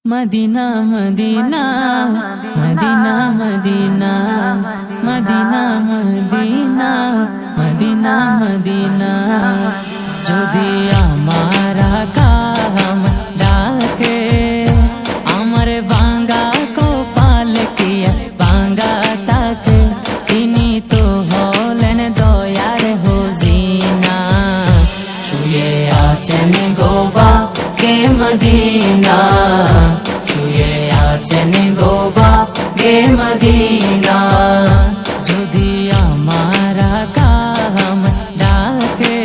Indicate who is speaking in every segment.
Speaker 1: Medina Medina Medina Medina Medina Medina Medina Medina যদি আমার কাম ডাকে আমার বাঙ্গা কপাল কি বাঙ্গা তাকে তিনি তো হলেন দয়ার হুজিনা শুয়ে আছেন গোবা কে মদিনা শুয়ে আছেন গোবা কে মদিনা যদি আমার কাম ডাকে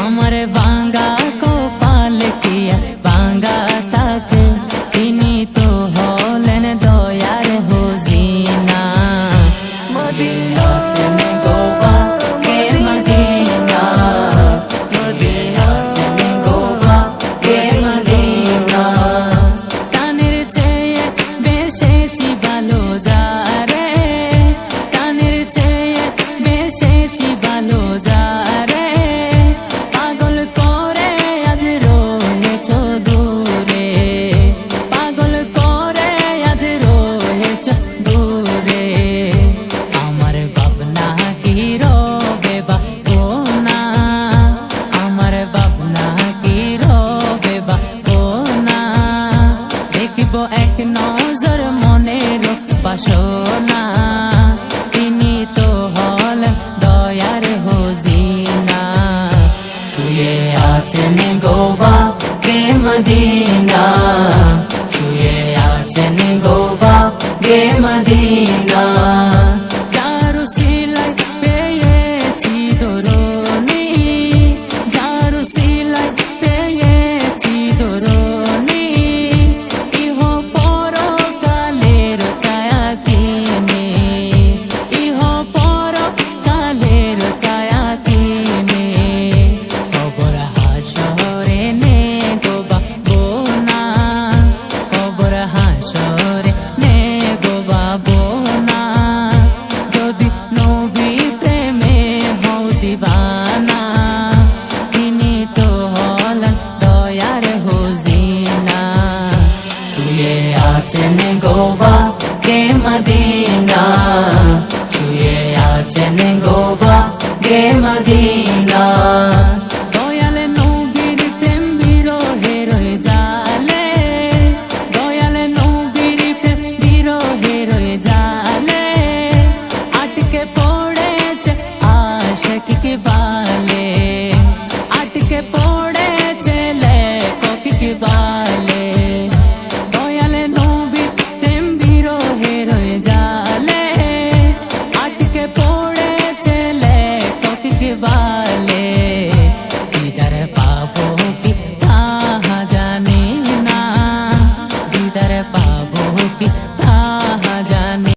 Speaker 1: আমার বাঙ্গা কপাল কি বাঙ্গা তাকে তিনি তো হলেন দয়ার হুজিনা মদিনা আছেন গোবা কে মদিনা মদিনা আছেন গোবা কে মদিনা তানের চেয়ে বেশি ভালো যারে তানের চেয়ে বেশি ভালো যারে পাগল করে আজ রয়েছ দূরে পাগল করে আজ রয়েছ দূরে আমার ভাবনা কি রবে বাবনা আমার ভাবনা কি রবে বাবনা দেখিব এক নজর মনের বাসনা তিনি তো হলেন দয়ার হুজিনা শুয়ে আছেন গোবা কে মদিনা শুয়ে আছেন গোবা কে মদিনা যারু সিলাই পেয়েছি দরুনি যারু সিলাই পেয়েছি দরুনি ইহ পরকালের ছায়া কিনে ইহ পরকালের ছায়া কিনে কবর হাসরে নে গোবা বোনা কবর হাসরে নে গোবা বোনা যদি নবী প্রেমে হও দিবানা তিনি তো হলেন দয়ার হুজিনা শুয়ে আছেন গোবা কে মদিনা শুয়ে আছেন গোবা কে মদিনা